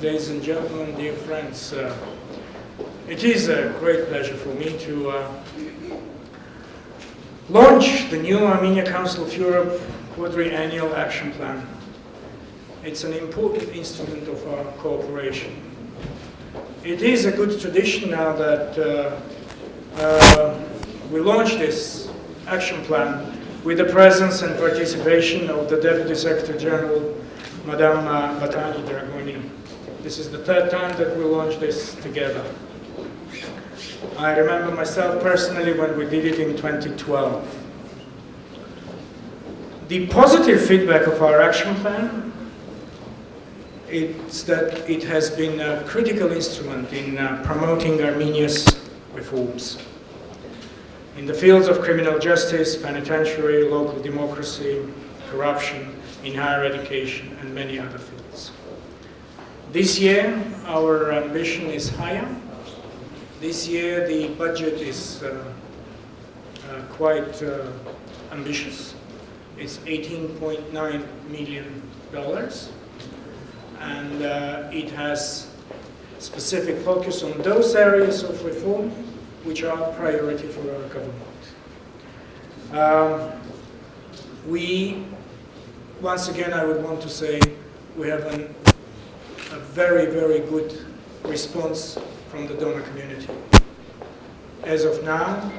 ladies and gentlemen, dear friends, it is a great pleasure for me to launch the new Armenia Council of Europe Quadriennial Action Plan. It's an important instrument of our cooperation. It is a good tradition now that we launch this action plan with the presence and participation of the Deputy Secretary General, Madame Batani Dragoni. This is the third time that we launch this together. I remember myself personally when we did it in 2012. The positive feedback of our action plan is that it has been a critical instrument in promoting Armenia's reforms in the fields of criminal justice, penitentiary, local democracy, corruption, in higher education, and many other fields. This year, our ambition is higher. This year, the budget is quite ambitious. It's $18.9 million, and it has specific focus on those areas of reform which are a priority for our government. Once again, I would want to say we have a very, very good response from the donor community. As of now,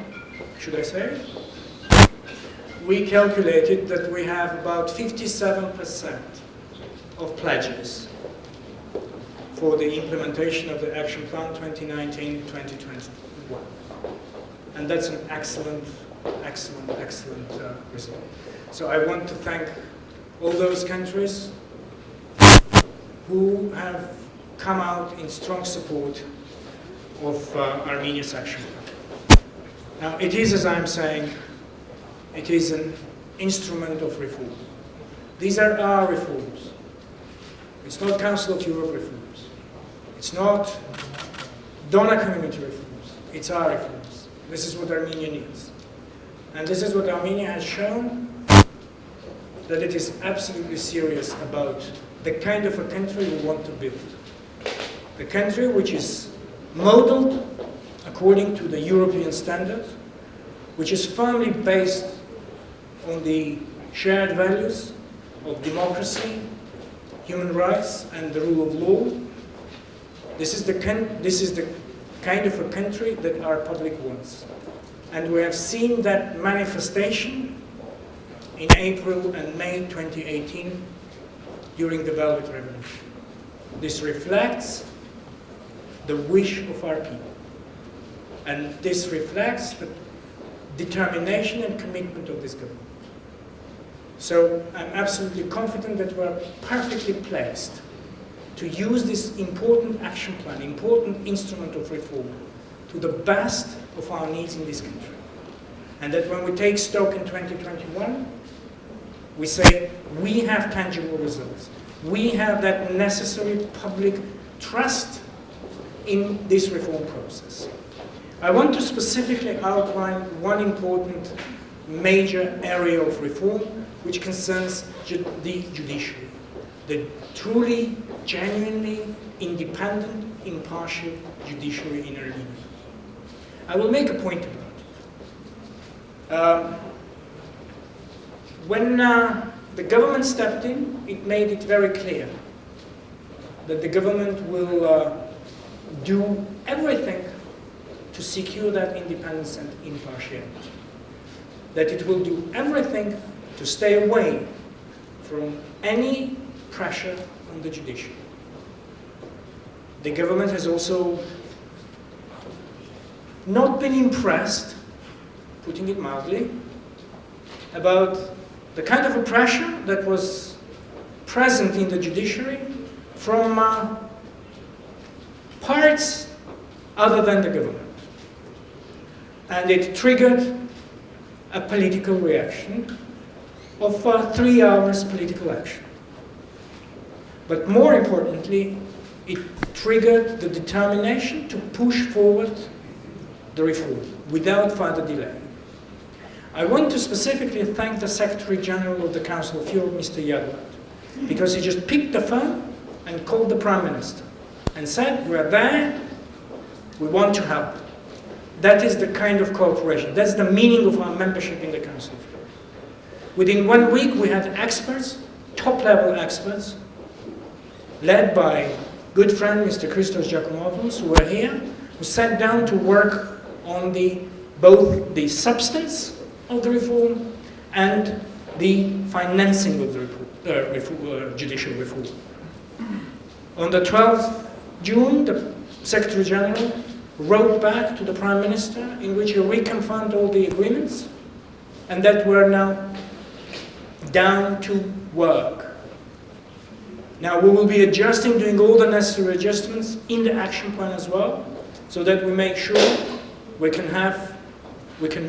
should I say, we calculated that we have about 57% of pledges for the implementation of the Action Plan 2019-2021. And that's an excellent, excellent, excellent result. So I want to thank all those countries who have come out in strong support of Armenia's action plan. Now, it is, as I'm saying, it is an instrument of reform. These are our reforms. It's not Council of Europe reforms. It's not donor community reforms. It's our reforms. This is what Armenia needs. And this is what Armenia has shown, that it is absolutely serious about the kind of a country we want to build. The country which is modeled according to the European standard, which is firmly based on the shared values of democracy, human rights, and the rule of law. This is the kind of a country that our public wants. And we have seen that manifestation in April and May 2018 during the Velvet Revolution. This reflects the wish of our people. And this reflects the determination and commitment of this government. So I'm absolutely confident that we're perfectly placed to use this important action plan, important instrument of reform, to the best of our needs in this country. And that when we take stock in 2021, we say we have tangible results. We have that necessary public trust in this reform process. I want to specifically outline one important major area of reform which concerns the judiciary, the truly, genuinely independent, impartial judiciary in Armenia. I will make a point about it. When the government stepped in, it made it very clear that the government will do everything to secure that independence and impartiality. That it will do everything to stay away from any pressure on the judiciary. The government has also not been impressed, putting it mildly, about the kind of a pressure that was present in the judiciary from parts other than the government. And it triggered a political reaction of 3 hours political action. But more importantly, it triggered the determination to push forward the reform without further delay. I want to specifically thank the Secretary General of the Council of Europe, Mr. Yadvat, because he just picked the phone and called the Prime Minister and said, we're there, we want to help. That is the kind of cooperation. That's the meaning of our membership in the Council of Europe. Within 1 week, we had experts, top-level experts, led by good friend Mr. Christos Giacomopoulos, who were here, who sat down to work on both the substance of the reform and the financing of the judicial reform. On the 12th June, the Secretary General wrote back to the Prime Minister in which he reconfirmed all the agreements and that we're now down to work. Now we will be adjusting, doing all the necessary adjustments in the action plan as well, so that we make sure we can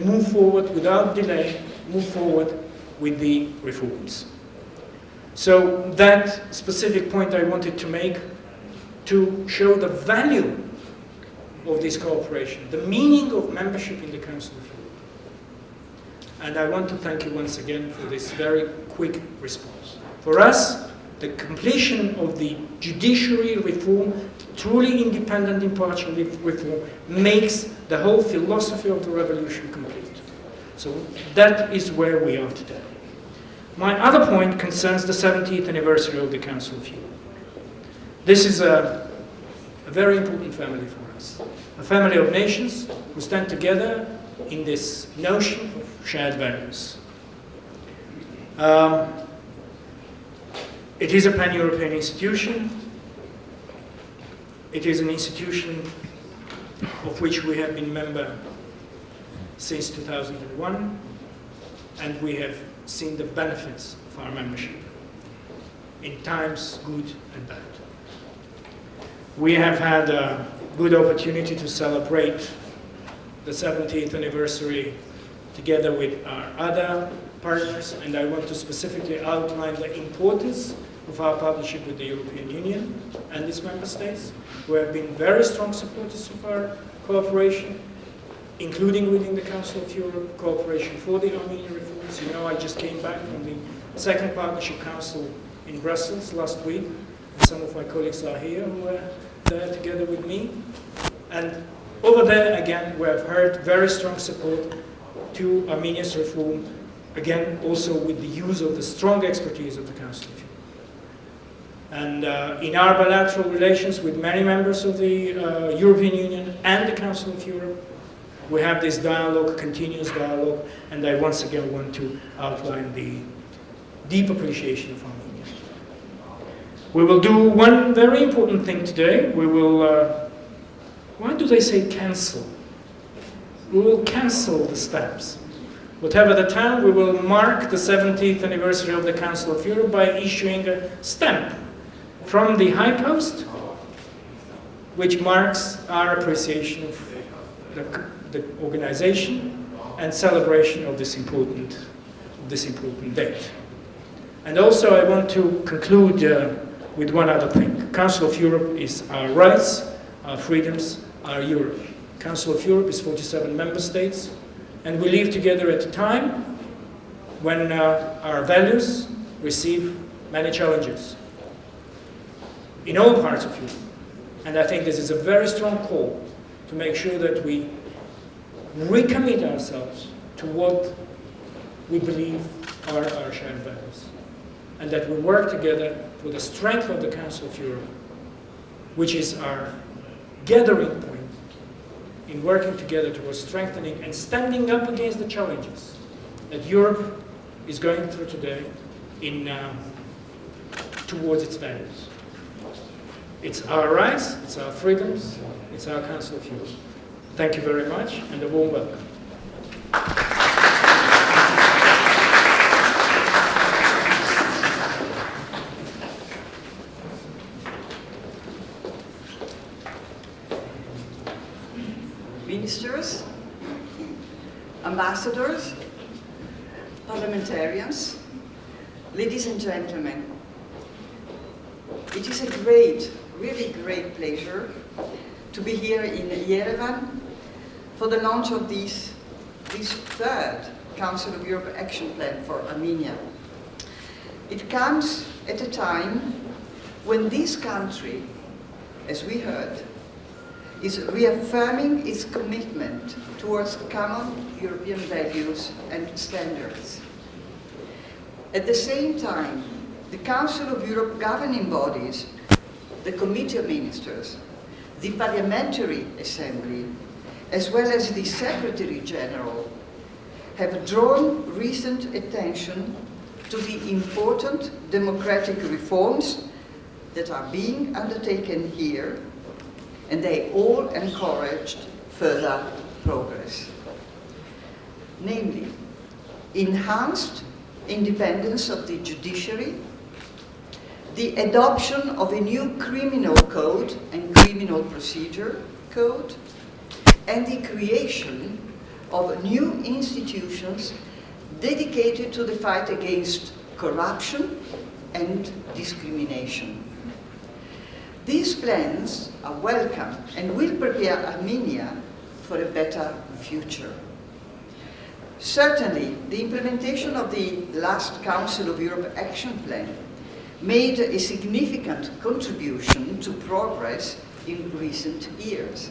move forward without delay, move forward with the reforms. So that specific point I wanted to make to show the value of this cooperation, the meaning of membership in the Council of Europe. And I want to thank you once again for this very quick response. For us, the completion of the judiciary reform, truly independent, impartial reform, makes the whole philosophy of the revolution complete. So that is where we are today. My other point concerns the 70th anniversary of the Council of Europe. This is a very important family for us. A family of nations who stand together in this notion of shared values. It is a pan-European institution. It is an institution of which we have been member since 2001, and we have seen the benefits of our membership in times good and bad. We have had a good opportunity to celebrate the 70th anniversary together with our other partners, and I want to specifically outline the importance of our partnership with the European Union and its member states, who have been very strong supporters of our cooperation, including within the Council of Europe, cooperation for the Armenian reforms. You know, I just came back from the Second Partnership Council in Brussels last week. Some of my colleagues are here who were there together with me. And over there, again, we have heard very strong support to Armenia's reform, again, also with the use of the strong expertise of the Council of Europe. And in our bilateral relations with many members of the European Union and the Council of Europe, we have this dialogue, continuous dialogue, and I once again want to outline the deep appreciation of Armenia. We will do one very important thing today. We will, why do they say cancel? We will cancel the stamps. Whatever the time, we will mark the 70th anniversary of the Council of Europe by issuing a stamp from the High Post, which marks our appreciation of the organization and celebration of this important date. And also I want to conclude with one other thing. Council of Europe is our rights, our freedoms, our Europe. Council of Europe is 47 member states, and we live together at a time when our values receive many challenges in all parts of Europe. And I think this is a very strong call to make sure that we recommit ourselves to what we believe are our shared values, and that we work together for the strength of the Council of Europe, which is our gathering point in working together towards strengthening and standing up against the challenges that Europe is going through today towards its values. It's our rights, it's our freedoms, it's our Council of Europe. Thank you very much, and a warm welcome. Ministers, ambassadors, parliamentarians, ladies and gentlemen, it is a really great pleasure to be here in Yerevan for the launch of this third Council of Europe Action Plan for Armenia. It comes at a time when this country as we heard, is reaffirming its commitment towards common European values and standards. At the same time, the Council of Europe governing bodies, the Committee of Ministers, the Parliamentary Assembly, as well as the Secretary General, have drawn recent attention to the important democratic reforms that are being undertaken here, and they all encouraged further progress. Namely, enhanced independence of the judiciary, the adoption of a new criminal code and criminal procedure code, and the creation of new institutions dedicated to the fight against corruption and discrimination. These plans are welcome and will prepare Armenia for a better future. Certainly, the implementation of the last Council of Europe Action Plan made a significant contribution to progress in recent years.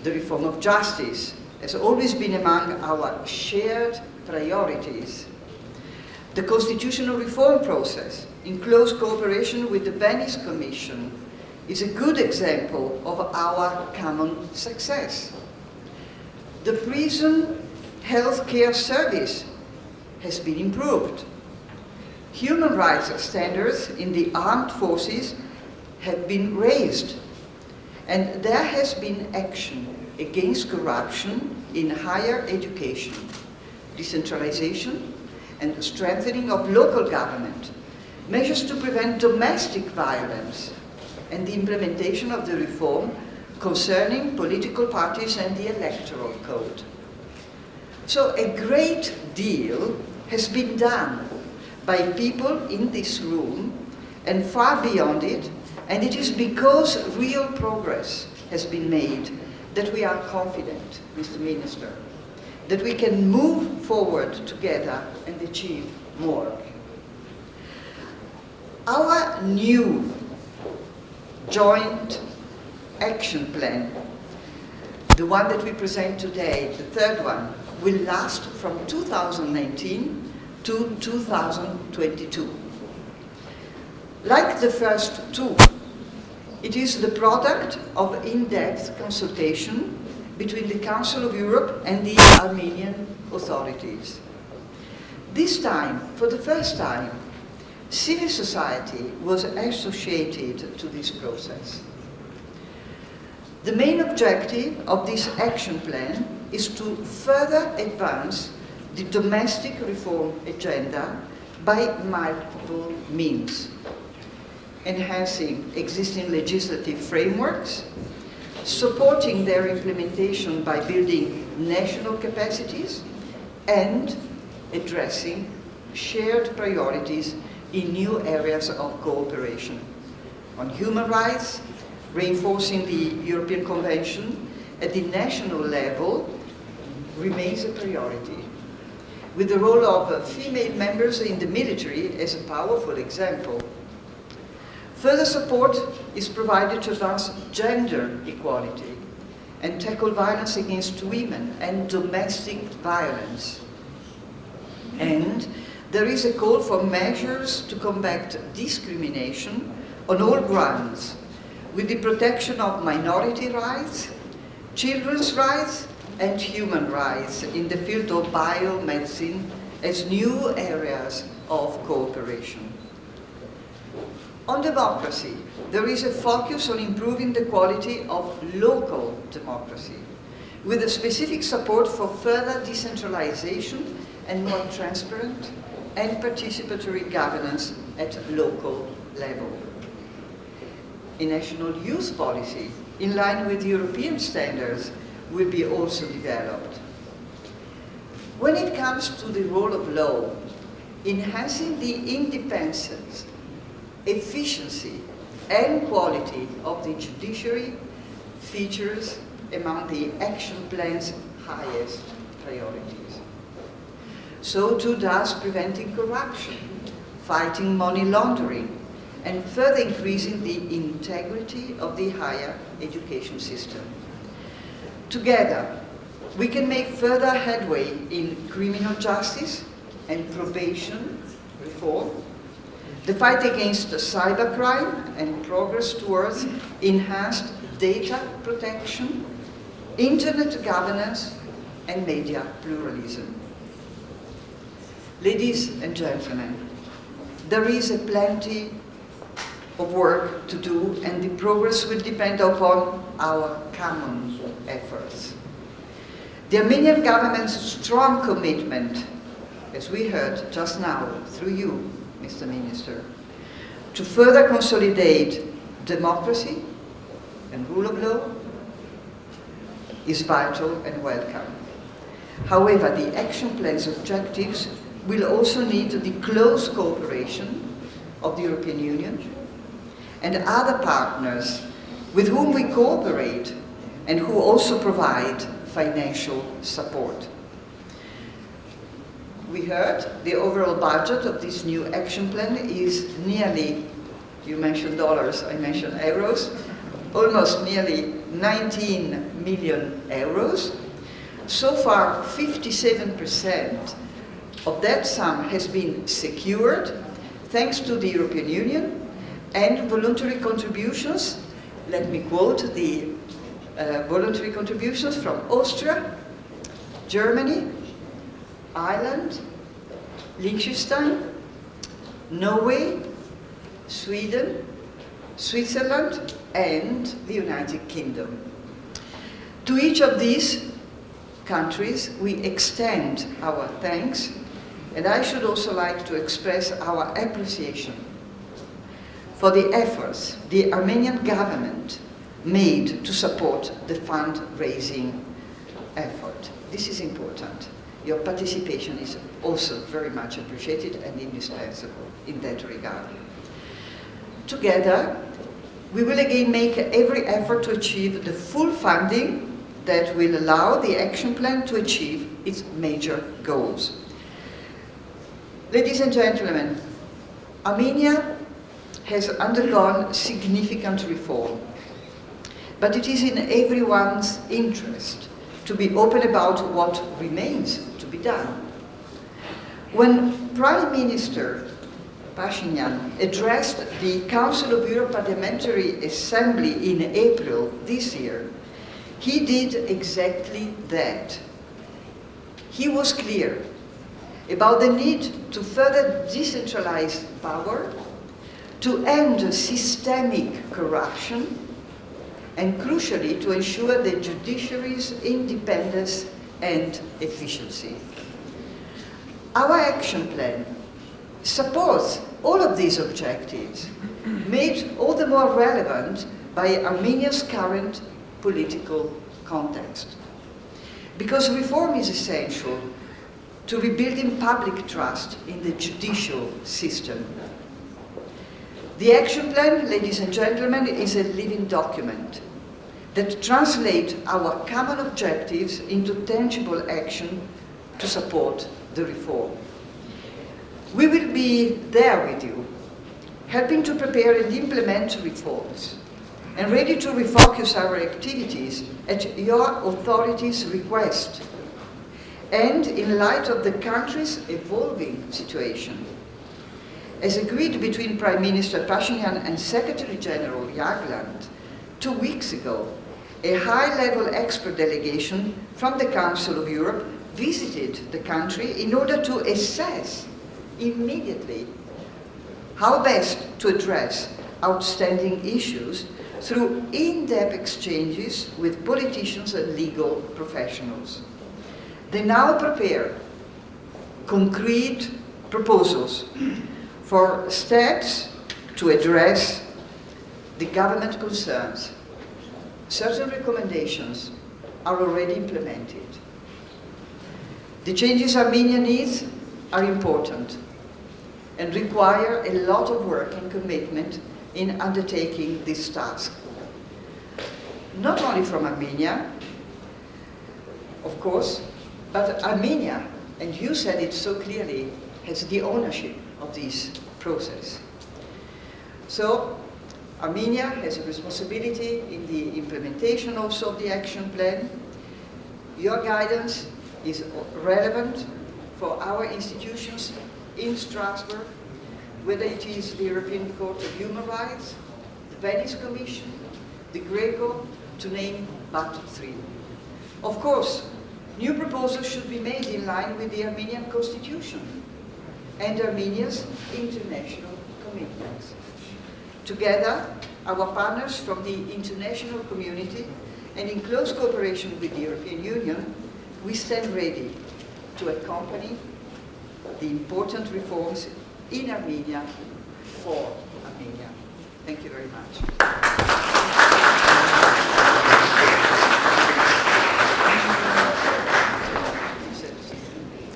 The reform of justice has always been among our shared priorities. The constitutional reform process, in close cooperation with the Venice Commission, is a good example of our common success. The prison health care service has been improved. Human rights standards in the armed forces have been raised, and there has been action against corruption in higher education, decentralization, and strengthening of local government, measures to prevent domestic violence, and the implementation of the reform concerning political parties and the electoral code. So a great deal has been done by people in this room and far beyond it, and it is because real progress has been made that we are confident, Mr. Minister, that we can move forward together and achieve more. Our new joint action plan, the one that we present today, the third one, will last from 2019 to 2022. Like the first two, it is the product of in-depth consultation between the Council of Europe and the Armenian authorities. This time, for the first time, civil society was associated to this process. The main objective of this action plan is to further advance the domestic reform agenda by multiple means: enhancing existing legislative frameworks, supporting their implementation by building national capacities, and addressing shared priorities in new areas of cooperation. On human rights, reinforcing the European Convention at the national level remains a priority, with the role of female members in the military as a powerful example. Further support is provided to advance gender equality and tackle violence against women and domestic violence. And there is a call for measures to combat discrimination on all grounds, with the protection of minority rights, children's rights, and human rights in the field of biomedicine as new areas of cooperation. On democracy, there is a focus on improving the quality of local democracy, with a specific support for further decentralization and more transparent and participatory governance at local level. A national youth policy, in line with European standards, will be also developed. When it comes to the rule of law, enhancing the independence, efficiency, and quality of the judiciary features among the action plan's highest priorities. So too does preventing corruption, fighting money laundering, and further increasing the integrity of the higher education system. Together, we can make further headway in criminal justice and probation reform, the fight against cybercrime and progress towards enhanced data protection, internet governance, and media pluralism. Ladies and gentlemen, there is plenty of work to do, and the progress will depend upon our common efforts. The Armenian government's strong commitment, as we heard just now through you, Mr. Minister, to further consolidate democracy and rule of law is vital and welcome. However, the action plan's objectives will also need the close cooperation of the European Union and other partners with whom we cooperate and who also provide financial support. We heard the overall budget of this new action plan is nearly, you mentioned dollars, I mentioned euros, almost nearly 19 million euros. So far, 57% of that sum has been secured thanks to the European Union and voluntary contributions. Let me quote the voluntary contributions from Austria, Germany, Ireland, Liechtenstein, Norway, Sweden, Switzerland, and the United Kingdom. To each of these countries, we extend our thanks, and I should also like to express our appreciation for the efforts the Armenian government made to support the fundraising effort. This is important. Your participation is also very much appreciated and indispensable in that regard. Together, we will again make every effort to achieve the full funding that will allow the action plan to achieve its major goals. Ladies and gentlemen, Armenia has undergone significant reform, but it is in everyone's interest to be open about what remains to be done. When Prime Minister Pashinyan addressed the Council of Europe Parliamentary Assembly in April this year, he did exactly that. He was clear about the need to further decentralize power, to end systemic corruption, and crucially, to ensure the judiciary's independence and efficiency. Our action plan supports all of these objectives, made all the more relevant by Armenia's current political context. Because reform is essential to rebuilding public trust in the judicial system. The action plan, ladies and gentlemen, is a living document that translates our common objectives into tangible action to support the reform. We will be there with you, helping to prepare and implement reforms, and ready to refocus our activities at your authorities' request, and in light of the country's evolving situation. As agreed between Prime Minister Pashinyan and Secretary General Jagland 2 weeks ago, a high-level expert delegation from the Council of Europe visited the country in order to assess immediately how best to address outstanding issues through in-depth exchanges with politicians and legal professionals. They now prepare concrete proposals for steps to address the government concerns. Certain recommendations are already implemented. The changes Armenia needs are important and require a lot of work and commitment in undertaking this task. Not only from Armenia, of course, but Armenia, and you said it so clearly, has the ownership of this process. So Armenia has a responsibility in the implementation also of the action plan. Your guidance is relevant for our institutions in Strasbourg, whether it is the European Court of Human Rights, the Venice Commission, the Greco, to name but three. Of course, new proposals should be made in line with the Armenian Constitution and Armenia's international commitments. Together, our partners from the international community and in close cooperation with the European Union, we stand ready to accompany the important reforms in Armenia for Armenia. Thank you very much.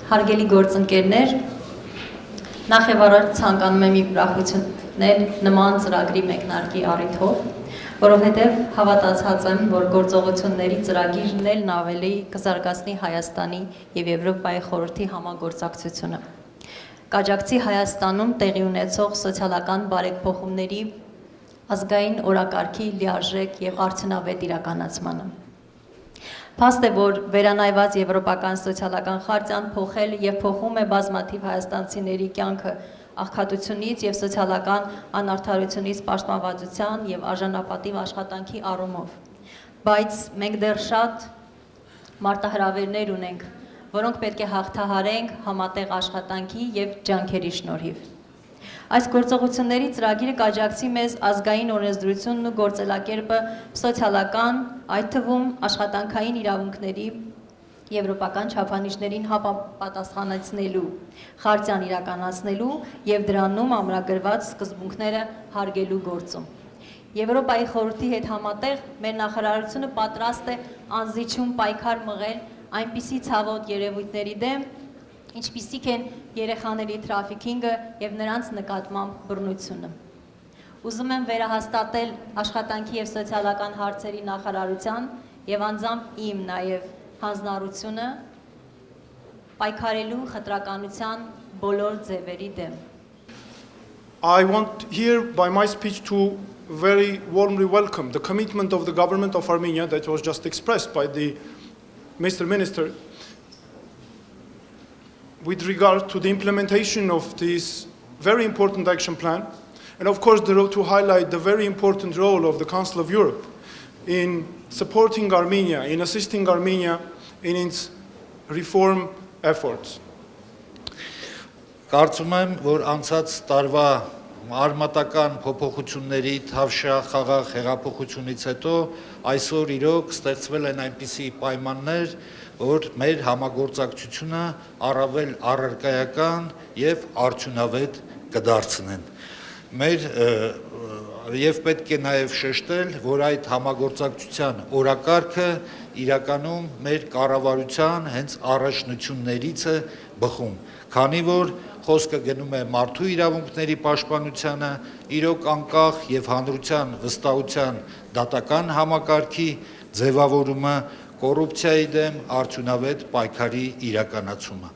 Հարգելի գործընկերներ, նախ եւ առաջ ցանկանում եմ իմ ուրախություններ նման ծրագրի մեկնարկի առիթով, որովհետեւ հավատացած եմ, որ գործողությունների ծրագիրն էլ ավելի կզարգացնի Հայաստանի եւ Եվրոպայի խորհրդի համագործակցությունը։ Կաջակցի Հայաստանում տեղի ունեցող սոցիալական բարեփոխումների ազգային օրակարգի լիարժեք եւ արդյունավետ իրականացմանը։ Փաստ է, որ վերանայված եվրոպական սոցիալական խարտիան փոխել եւ փոխում է բազմաթիվ հայաստանցիների կյանքը աղքատությունից եւ սոցիալական անարդարությունից պաշտպանվածության եւ արժանապատիվ աշխատանքի առումով։ Բայց մենք դեռ շատ մարտահրավերներ ունենք, որոնք պետք է հաղթահարենք համատեղ աշխատանքի եւ ջանքերի շնորհիվ։ Այս գործողությունների ծրագիրը կաջակցի մեզ ազգային օրենսդրությունն ու գործելակերպը սոցիալական, այդ թվում աշխատանքային իրավունքների եվրոպական չափանիշներին համապատասխանեցնելու, խարտիան իրականացնելու եւ դրանում ամրագրված սկզբունքները հարգելու գործում։ Եվրոպայի խորհրդի հետ համատեղ մեր նախարարությունը պատրաստ է անզիջում պայքար մղել այնպիսի ցավոտ երևույթների դեմ, ինչպիսիք են երեխաների թրաֆիքինգը եւ նրանց նկատմամբ բռնությունը։ Ուզում եմ վերահաստատել աշխատանքի եւ սոցիալական հարցերի նախարարության եւ անձամբ իմ նաեւ հանձնառությունը պայքարելու խտրականության բոլոր ձևերի դեմ։ I want here by my speech to very warmly welcome the commitment of the government of Armenia that was just expressed by the Mr. Minister with regard to the implementation of this very important action plan, and of course to highlight the very important role of the Council of Europe in supporting Armenia, in assisting Armenia in its reform efforts. Կարծում եմ, որ անցած տարվա արմատական փոփոխությունների թավշյա խաղաղ հեղափոխությունից հետո այսօր իրոք ստեղծվել են այնպիսի պայմաններ, որ մեր համագործակցությունը առավել առարկայական եւ արդյունավետ կդարձնեն։ Եվ պետք է նաև շեշտել, որ այդ համագործակցության օրակարգը իրականում մեր կառավարության հենց առաջնություններից է բխում, քանի որ խոսքը գնում է մարդու իրավունքների պաշտպանությանը, իրոք անկախ եւ հանրության վստահության դատական համակարգի ձևավորումը, կոռուպցիայի դեմ արդյունավետ պայքարի իրականացումը։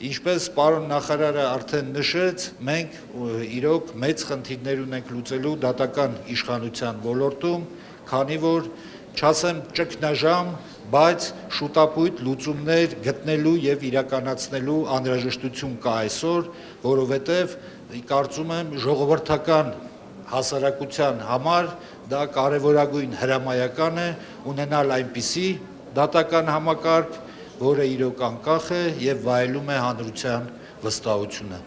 Ինչպես պարոն նախարարը արդեն նշեց, մենք իրոք մեծ խնդիրներ ունենք լուծելու դատական իշխանության ոլորտում, քանի որ չասեմ ճգնաժամ, բայց շուտապույտ լուծումներ գտնելու եւ իրականացնելու անհրաժեշտություն կա այսօր, որովհետեւ կարծում եմ ժողովրդական հասարակության համար դա կարևորագույն հրամայական է ունենալ այնպիսի դատական համակարգ, որը իրոք անկախ է եւ վայելում է հանրության վստահությունը։